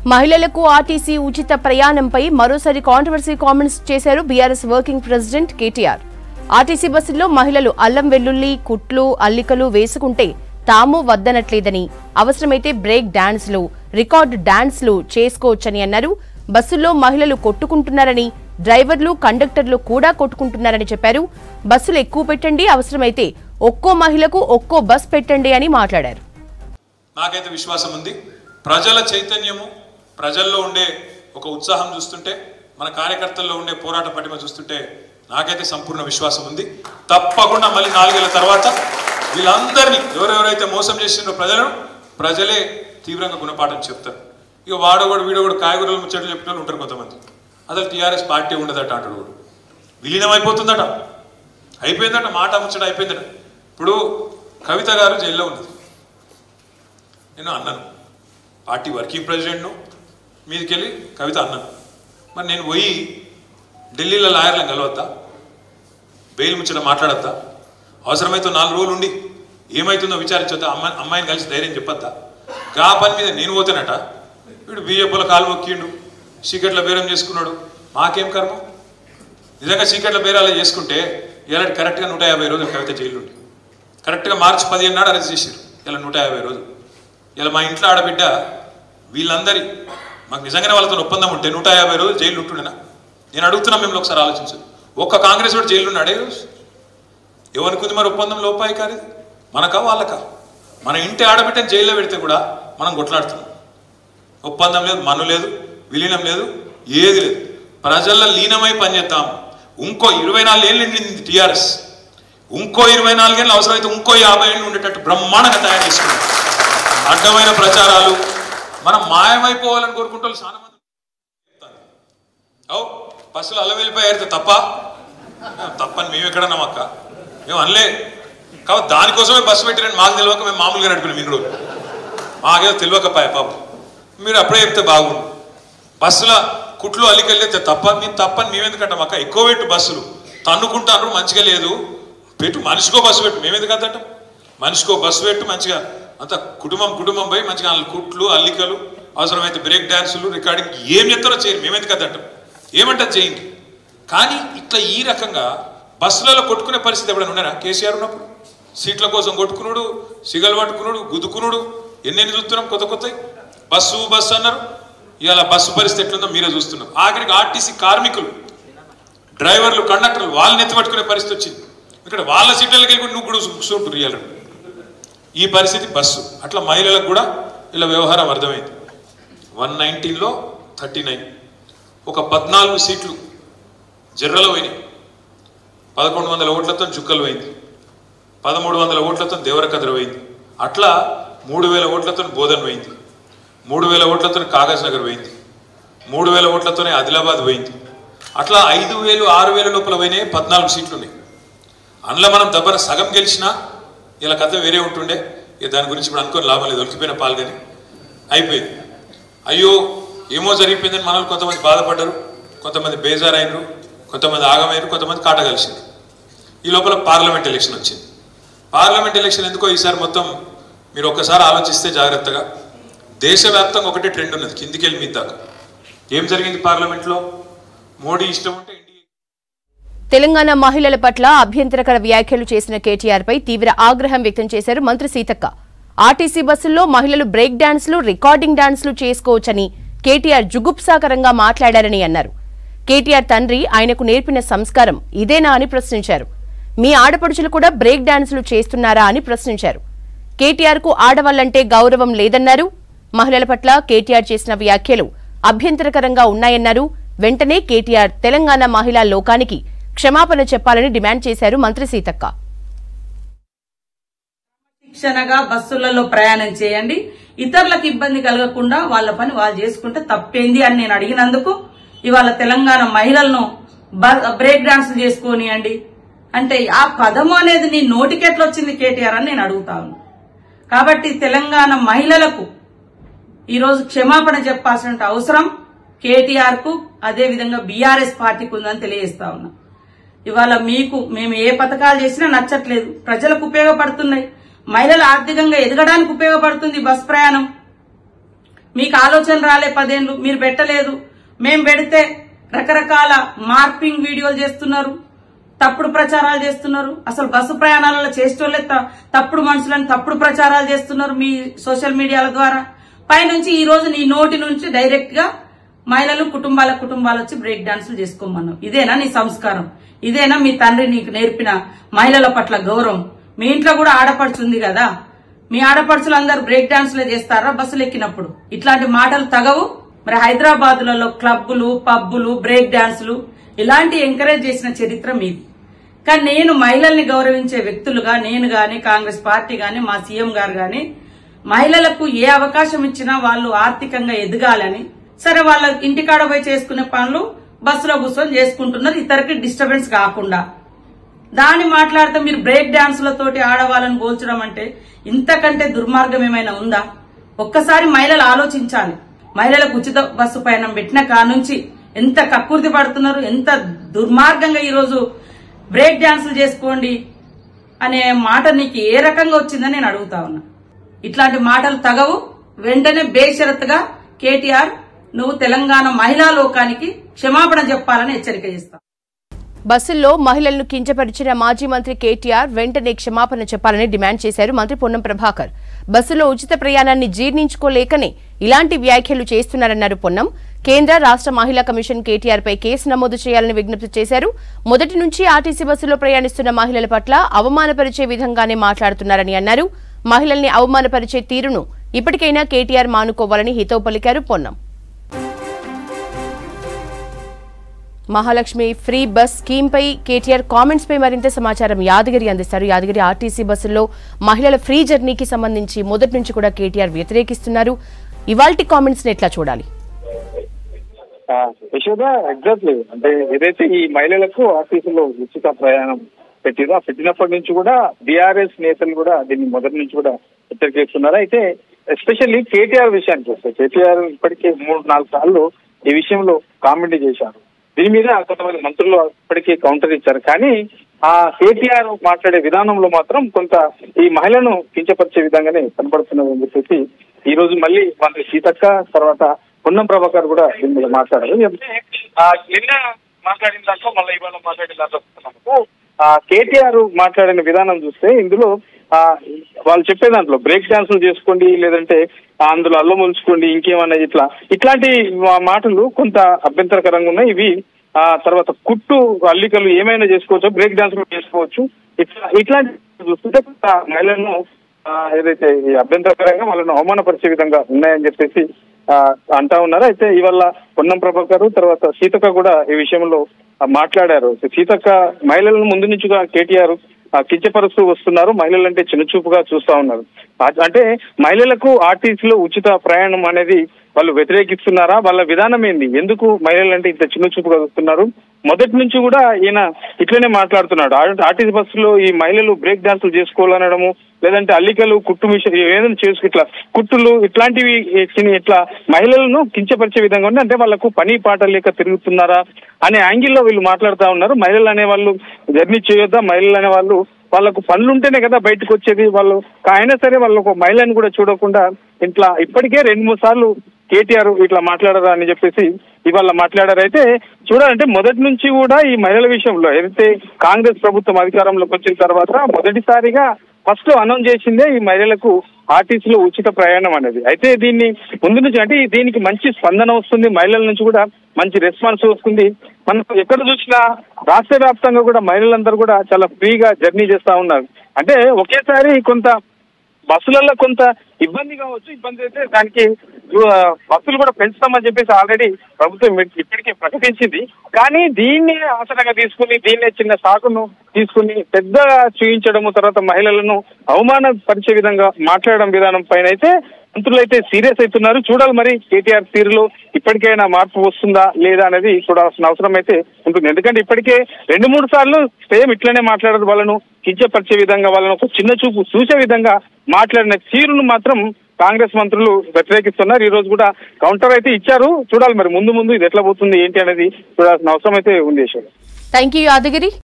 మహిళలకు ఆర్టీసీ ఉచిత ప్రయాణంపై మరోసారి కాంట్రవర్సీ కామెంట్స్ చేశారు BRS working president KTR. RTC బస్సుల్లో మహిళలు అల్లం వెల్లుల్లి, కుట్లు, అల్లికలు వేసుకుంటే తాము వద్దనట్లేదని, అవసరమైతే బ్రేక్ డాన్స్లు, రికార్డు డాన్స్లు చేసుకోవచ్చని అన్నారు. బస్సుల్లో మహిళలు కొట్టుకుంటున్నారని, డ్రైవర్లు, కండక్టర్లు కూడా కొట్టుకుంటున్నారని చెప్పారు. బస్సులు ఎక్కువ పెట్టండి, అవసరమైతే ఒక్కో మహిళకు ఒక్కో బస్ పెట్టండి అని మాట్లాడారు. నాకైతే విశ్వాసం ఉంది. ప్రజల చైతన్యము, ప్రజల్లో ఉండే ఒక ఉత్సాహం చూస్తుంటే, మన కార్యకర్తల్లో ఉండే పోరాట పటిమ చూస్తుంటే నాకైతే సంపూర్ణ విశ్వాసం ఉంది. తప్పకుండా మళ్ళీ 4 ఏళ్ల తర్వాత వీళ్ళందరినీ ఎవరెవరైతే మోసం చేసిండ్రో ప్రజలే తీవ్రంగా గుణపాఠం చెప్తారు. ఇక వాడోడు వీడోడు కాయగూరలు ముచ్చట్లు చెప్పిన ఉంటారు కొంతమంది. అసలు టీఆర్ఎస్ పార్టీ ఉండదట అంటాడు. కూడా విలీనం అయిపోతుందట, అయిపోయిందట, మాట ముచ్చట అయిపోయిందట. ఇప్పుడు కవిత గారు జైల్లో ఉన్నది. నేను అన్నాను, పార్టీ వర్కింగ్ ప్రెసిడెంట్ను, మీదకెళ్ళి కవిత అన్నాను. మరి నేను పోయి ఢిల్లీలో లాయర్లను కలవద్దా, బెయిల్ ముచ్చట మాట్లాడద్దా, అవసరమైతే 4 రోజులు ఉండి ఏమవుతుందో విచారించొద్దా, అమ్మాయిని కలిసి ధైర్యం చెప్పొద్దా? గా పని మీద నేను పోతేనట వీడు బీజేపీలో కాలు మొక్కిండు, చీకట్ల బేరం చేసుకున్నాడు. మాకేం కర్మ? నిజంగా చీకట్ల బేరాలు చేసుకుంటే ఇలా కరెక్ట్గా 150 రోజులు కవిత జైలు ఉండి, కరెక్ట్గా మార్చి 15 నాడు అరెస్ట్ చేశారు. ఇలా 150 రోజులు. ఇలా మా ఇంట్లో ఆడబిడ్డ వీళ్ళందరి మాకు నిజంగానే వాళ్ళతో ఒప్పందం ఉంటే 150 రోజులు జైలు ఉంటుండేనా? నేను అడుగుతున్నా, మిమ్మల్ని ఒకసారి ఆలోచించదు. ఒక్క కాంగ్రెస్ వాడు జైలు ఉన్నాడే రోజు. ఎవరికి మరి ఒప్పందం లోపాయి కాదు, మనకా వాళ్ళకా? మన ఇంటి ఆడబిడ్డని జైల్లో పెడితే కూడా మనం కొట్లాడుతున్నాం. ఒప్పందం లేదు, మన్ను లేదు, విలీనం లేదు, ఏది లేదు. ప్రజల్లో లీనమై పనిచేద్దాం. ఇంకో 24 ఏళ్ళు నిండింది టీఆర్ఎస్. ఇంకో 24 ఏళ్ళు, అవసరమైతే ఇంకో 50 ఏళ్ళు ఉండేటట్టు బ్రహ్మాండంగా తయారు చేసుకున్నాం. అడ్డమైన ప్రచారాలు, మనం మాయమైపోవాలని కోరుకుంటూ చాలా మంది బస్సులు అల్ల వెళ్ళిపోయారు. తప్పని మేము ఎక్కడన్నాం అక్క, మేము అనలే. కాబట్టి దానికోసమే బస్సు పెట్టిరని మాకు తెలియక మేము మామూలుగా నడిపినాం. ఇన్ని రోజులు మాకేదో తెలియకపోయా పాపం. మీరు అప్పుడే చెప్తే బాగుండు. బస్సుల కుట్లు అల్లికెళ్ళితే తప్పని మేమెందుకంటాం అక్క? ఎక్కువ పెట్టు, బస్సులు తన్నుకుంటాను, మంచిగా లేదు పెట్టు, మనిషికో బస్సు పెట్టు. మేమెందుకు అంటాం? మనిషికో బస్సు పెట్టు, మంచిగా అంత కుటుంబం పోయి మంచిగా కుట్లు, అల్లికలు, అవసరమైతే బ్రేక్ డాన్సులు, రికార్డింగ్ ఏం చెప్తారో చేయరు. మేమెందుకు అంటాం? ఏమంటారు చేయండి. కానీ ఇట్లా ఈ రకంగా బస్సులలో కొట్టుకునే పరిస్థితి ఎప్పుడైనా ఉన్నారా? కేసీఆర్ ఉన్నప్పుడు సీట్ల కోసం కొట్టుకున్నాడు, సిగలు పట్టుకున్నాడు, గుద్దుకున్నాడు. ఎన్నెన్ని చూస్తున్నాం కొత్త బస్సు అన్నారు. ఇవాళ బస్సు పరిస్థితి ఎట్లుందో మీరే చూస్తున్నాం. ఆఖరికి ఆర్టీసీ కార్మికులు, డ్రైవర్లు, కండక్టర్లు వాళ్ళని ఎత్తిపట్టుకునే పరిస్థితి వచ్చింది. ఇక్కడ వాళ్ళ సీట్లకి వెళ్ళి నువ్వు కూడా కూర్చుంటారు. ఇవాళ ఈ పరిస్థితి బస్సు. అట్లా మహిళలకు కూడా ఇలా వ్యవహారం అర్థమైంది. 119లో 39, ఒక 14 సీట్లు జర్రలో పోయినాయి. 1100 ఓట్లతో జుక్కలు పోయింది, 1300 ఓట్లతో దేవరకద్ర పోయింది. అట్లా 3000 ఓట్లతో బోధన్ పోయింది, 3000 ఓట్లతో కాగజ్ నగర్ పోయింది, 3000 ఓట్లతోనే ఆదిలాబాద్ పోయింది. అట్లా 5000, 6000 లోపల పోయినాయి. 14 సీట్లు ఉన్నాయి. అందులో మనం దెబ్బన సగం గెలిచినా ఇలా కథ వేరే ఉంటుండే. దాని గురించి ఇప్పుడు అనుకోని లాభం లేదు. ఒలికిపోయిన పాల్గొని అయిపోయింది. అయ్యో ఏమో జరిగిపోయిందని మనల్ని కొంతమంది బాధపడ్డారు, కొంతమంది బేజారైనరు, కొంతమంది ఆగమైనరు, కొంతమంది కాట కలిసింది. ఈ లోపల పార్లమెంట్ ఎలక్షన్ వచ్చింది. పార్లమెంట్ ఎలక్షన్ ఎందుకో ఈసారి మొత్తం మీరు ఒక్కసారి ఆలోచిస్తే జాగ్రత్తగా, దేశవ్యాప్తంగా ఒకటే ట్రెండ్ ఉన్నది, కిందికెళ్ళి మీద దాకా. ఏం జరిగింది పార్లమెంట్లో? మోడీ ఇష్టం ఉంటే తెలంగాణ మహిళల పట్ల అభ్యంతరకర వ్యాఖ్యలు చేసిన కేటీఆర్ పై తీవ్ర ఆగ్రహం వ్యక్తం చేశారు మంత్రి సీతక్క. ఆర్టీసీ బస్సుల్లో మహిళలు బ్రేక్ డాన్స్లు, రికార్డింగ్ డాన్స్లు చేసుకోవచ్చని కేటీఆర్ జుగుప్సాకరంగా మాట్లాడారని అన్నారు. కేటీఆర్ తండ్రి ఆయనకు నేర్పిన సంస్కారం ఇదేనా అని ప్రశ్నించారు. మీ ఆడపడుచులు కూడా బ్రేక్ డాన్స్లు చేస్తున్నారా అని ప్రశ్నించారు. కేటీఆర్ కు ఆడవాళ్లంటే గౌరవం లేదన్నారు. మహిళల పట్ల కేటీఆర్ చేసిన వ్యాఖ్యలు అభ్యంతరకరంగా ఉన్నాయన్నారు. వెంటనే కేటీఆర్ తెలంగాణ మహిళా లోకానికి క్షమాపణ చెప్పాలని డిమాండ్ చేశారు మంత్రి సీతక్క. శిక్షణగా బస్సులలో ప్రయాణం చేయండి, ఇతరులకు ఇబ్బంది కలగకుండా వాళ్ళ పని వాళ్ళు చేసుకుంటే తప్పేంది అని నేను అడిగినందుకు ఇవాళ తెలంగాణ మహిళలను బ్రేక్ డాన్స్ చేసుకోనియండి అంటే ఆ పదము అనేది నీ నోటికెట్లా వచ్చింది కేటీఆర్ అని నేను అడుగుతా ఉన్నా. కాబట్టి తెలంగాణ మహిళలకు ఈరోజు క్షమాపణ చెప్పాల్సిన అవసరం కేటీఆర్ కు, అదేవిధంగా బీఆర్ఎస్ పార్టీకి ఉందని తెలియజేస్తా ఉన్నా. ఇవాళ మేము ఏ పథకాలు చేసినా నచ్చట్లేదు, ప్రజలకు ఉపయోగపడుతున్నాయి, మహిళలు ఆర్థికంగా ఎదగడానికి ఉపయోగపడుతుంది బస్ ప్రయాణం. మీకు ఆలోచన రాలే 10 ఏళ్ళు, మీరు పెట్టలేదు. మేం పెడితే రకరకాల మార్పింగ్ వీడియోలు చేస్తున్నారు, తప్పుడు ప్రచారాలు చేస్తున్నారు. అసలు బస్సు ప్రయాణాలలో చేసేటోళ్లే తప్పుడు మనుషులను తప్పుడు ప్రచారాలు చేస్తున్నారు మీ సోషల్ మీడియాల ద్వారా. పైనుంచి ఈ రోజు నీ నోటి నుంచి డైరెక్ట్ గా మహిళలు కుటుంబాలు వచ్చి బ్రేక్ డాన్సులు చేసుకోమన్నావు. ఇదేనా నీ సంస్కారం? ఇదేనా మీ తండ్రి నీకు నేర్పిన మహిళల పట్ల గౌరవం? మీ ఇంట్లో కూడా ఆడపడుచు ఉంది కదా, మీ ఆడపడుచులు అందరు బ్రేక్ డాన్సులే చేస్తారా బస్సులు ఎక్కినప్పుడు? ఇట్లాంటి మాటలు తగవు. మరి హైదరాబాదులలో క్లబ్బులు, పబ్బులు, బ్రేక్ డాన్సులు ఇలాంటి ఎంకరేజ్ చేసిన చరిత్ర మీది. కానీ నేను మహిళల్ని గౌరవించే వ్యక్తులుగా నేను గాని, కాంగ్రెస్ పార్టీ గాని, మా సీఎం గారు గాని మహిళలకు ఏ అవకాశం ఇచ్చినా వాళ్ళు ఆర్థికంగా ఎదగాలని, సరే వాళ్ళ ఇంటికాడ పోయి చేసుకునే పనులు బస్సులో కూర్చొని చేసుకుంటున్నారు, ఇతరికి డిస్టర్బెన్స్ కాకుండా. దాన్ని మాట్లాడితే మీరు బ్రేక్ డాన్సులతోటి ఆడవాళ్ళని పోల్చడం అంటే ఇంతకంటే దుర్మార్గం ఏమైనా ఉందా? ఒక్కసారి మహిళలు ఆలోచించాలి. మహిళలకు ఉచిత బస్సు పయనం పెట్టిన కానుంచి ఎంత కక్కుర్తి పడుతున్నారు, ఎంత దుర్మార్గంగా ఈరోజు బ్రేక్ డాన్సులు చేసుకోండి అనే మాట నీకు ఏ రకంగా వచ్చిందని నేను అడుగుతా ఉన్నా. ఇట్లాంటి మాటలు తగవు. వెంటనే బేషరతుగా కేటీఆర్ నువ్వు తెలంగాణ మహిళా లోకానికి క్షమాపణ చెప్పాలని హెచ్చరిక చేస్తా. బస్సుల్లో మహిళలను కించపరిచిన మాజీ మంత్రి కేటీఆర్ వెంటనే క్షమాపణ చెప్పాలని డిమాండ్ చేశారు మంత్రి పొన్నం ప్రభాకర్. బస్సులో ఉచిత ప్రయాణాన్ని జీర్ణించుకోలేకనే ఇలాంటి వ్యాఖ్యలు చేస్తున్నారన్నారు పొన్నం. కేంద్ర రాష్ట్ర మహిళా కమిషన్ కేటీఆర్ పై కేసు నమోదు చేయాలని విజ్ఞప్తి చేశారు. మొదటి నుంచి ఆర్టీసీ బస్సులో ప్రయాణిస్తున్న మహిళల పట్ల అవమానపరిచే విధంగానే మాట్లాడుతున్నారని అన్నారు. మహిళల్ని అవమానపరిచే తీరును ఇప్పటికైనా కేటీఆర్ మానుకోవాలని హితవు పలికారు Ponnam. Mahalakshmi free bus scheme పై కేటీఆర్ కామెంట్స్ పై మరింత సమాచారం యాదగిరి అందిస్తారు. యాదగిరి, ఆర్టీసీ బస్సుల్లో మహిళల ఫ్రీ జర్నీకి సంబంధించి మొదటి నుంచి కూడా కేటీఆర్ వ్యతిరేకిస్తున్నారు. ఇవాల్టి కామెంట్స్ ని ఎట్లా చూడాలి? యశోద, ఎగ్జాక్ట్లీ అంటే ఏదైతే ఈ మహిళలకు ఆర్టీసీలో ఉచిత ప్రయాణం పెట్టిందో ఆ పెట్టినప్పటి నుంచి కూడా బీఆర్ఎస్ నేతలు కూడా దీన్ని మొదటి నుంచి కూడా వ్యతిరేకిస్తున్నారు. అయితే ఎస్పెషల్లీ కేటీఆర్ విషయానికి వస్తే కేటీఆర్ ఇప్పటికే 3-4 సార్లు ఈ విషయంలో కామెంట్ చేశారు. దీని మీద కొంతమంది మంత్రులు ఇప్పటికీ కౌంటర్ ఇచ్చారు. కానీ ఆ కేటీఆర్ మాట్లాడే విధానంలో మాత్రం కొంత ఈ మహిళను కించపరిచే విధంగానే కనబడుతున్నది అని చెప్పేసి ఈ రోజు మళ్ళీ మంత్రి సీతక్క తర్వాత పొన్నం ప్రభాకర్ కూడా దీని మీద మాట్లాడారు. నిన్న మాట్లాడిన దాంట్లో మళ్ళీ ఇవాళ మాట్లాడిన దాంట్లో కేటీఆర్ మాట్లాడిన విధానం చూస్తే ఇందులో వాళ్ళు చెప్పే దాంట్లో బ్రేక్ డాన్సులు చేసుకోండి, లేదంటే అందులో అల్లమొలుచుకోండి, ఇంకేమన్నా ఇట్లాంటి మాటలు కొంత అభ్యంతరకరంగా ఉన్నాయి. ఇవి తర్వాత కుట్టు అల్లికలు ఏమైనా చేసుకోవచ్చు, బ్రేక్ డాన్సులు చేసుకోవచ్చు, ఇట్లాంటి చూస్తుంటే కొంత మహిళలను ఏదైతే అభ్యంతరకరంగా వాళ్ళను అవమానపరిచే విధంగా ఉన్నాయని చెప్పేసి అంటా ఉన్నారు. అయితే ఇవాళ పొన్నం ప్రభాకర్ తర్వాత సీతక్క కూడా ఈ విషయంలో మాట్లాడారు. సీతక్క మహిళలను ముందు నుంచిగా కేటీఆర్ కించపరుస్తూ వస్తున్నారు, మహిళలంటే చిన్నచూపుగా చూస్తా ఉన్నారు. అంటే మహిళలకు ఆర్టీసీలో ఉచిత ప్రయాణం అనేది వాళ్ళు వ్యతిరేకిస్తున్నారా? వాళ్ళ విధానం ఏంది? ఎందుకు మహిళలంటే ఇంత చిన్నచూపుగా చూస్తున్నారు? మొదటి నుంచి కూడా ఈయన ఇట్లనే మాట్లాడుతున్నాడు. ఆర్టీసీ బస్సులో ఈ మహిళలు బ్రేక్ డాన్సులు చేసుకోవాలనడము, లేదంటే అల్లికలు, కుట్టు మిషన్ ఏదైనా చేసుకు ఇట్లా కుట్టులు ఇట్లాంటివి ఇట్లా మహిళలను కించపరిచే విధంగా ఉంది. అంటే వాళ్ళకు పని పాట లేక తిరుగుతున్నారా అనే యాంగిల్లో వీళ్ళు మాట్లాడుతూ ఉన్నారు. మహిళలు అనేవాళ్ళు జర్నీ చేయొద్దా? మహిళలు అనేవాళ్ళు వాళ్ళకు పనులుంటేనే కదా బయటకు వచ్చేది. వాళ్ళు అయినా సరే వాళ్ళకు మహిళని కూడా చూడకుండా ఇట్లా ఇప్పటికే 2-3 సార్లు కేటీఆర్ ఇట్లా మాట్లాడరా అని చెప్పేసి ఇవాళ మాట్లాడారు. అయితే చూడాలంటే మొదటి నుంచి కూడా ఈ మహిళల విషయంలో ఏదైతే కాంగ్రెస్ ప్రభుత్వం అధికారంలోకి వచ్చిన తర్వాత మొదటిసారిగా ఫస్ట్ అనౌన్స్ చేసిందే ఈ మహిళలకు ఆర్టీసీలో ఉచిత ప్రయాణం అనేది. అయితే దీన్ని ముందు నుంచి అంటే దీనికి మంచి స్పందన వస్తుంది, మహిళల నుంచి కూడా మంచి రెస్పాన్స్ వస్తుంది. మనకు ఎక్కడ చూసినా రాష్ట్ర వ్యాప్తంగా కూడా మహిళలందరూ కూడా చాలా ఫ్రీగా జర్నీ చేస్తా ఉన్నారు. అంటే ఒకేసారి కొంత బస్సులలో కొంత ఇబ్బంది కావచ్చు, ఇబ్బంది అయితే దానికి బస్సులు కూడా పెంచుతామని చెప్పేసి ఆల్రెడీ ప్రభుత్వం ఇప్పటికే ప్రకటించింది. కానీ దీన్ని ఆసనగా తీసుకుని దీన్నే చిన్న సాకును తీసుకుని పెద్దగా చూపించడము, తర్వాత మహిళలను అవమానపరిచే విధంగా మాట్లాడడం విధానం పైన అయితే మంత్రులు అయితే సీరియస్ అవుతున్నారు. చూడాలి మరి కేటీఆర్ తీరులో ఇప్పటికైనా మార్పు వస్తుందా లేదా అనేది చూడాల్సిన అవసరం అయితే ఉంటుంది. ఎందుకంటే ఇప్పటికే 2-3 సార్లు సేమ్ ఇట్లనే మాట్లాడారు. వాళ్ళను కించపరిచే విధంగా, వాళ్ళను ఒక చిన్న చూపు చూసే విధంగా మాట్లాడిన తీరును మాత్రం కాంగ్రెస్ మంత్రులు వ్యతిరేకిస్తున్నారు. ఈ రోజు కూడా కౌంటర్ అయితే ఇచ్చారు. చూడాలి మరి ముందు ఇది ఎట్లా పోతుంది ఏంటి అనేది చూడాల్సిన అవసరం అయితే ఉంది. Thank you Yadagiri.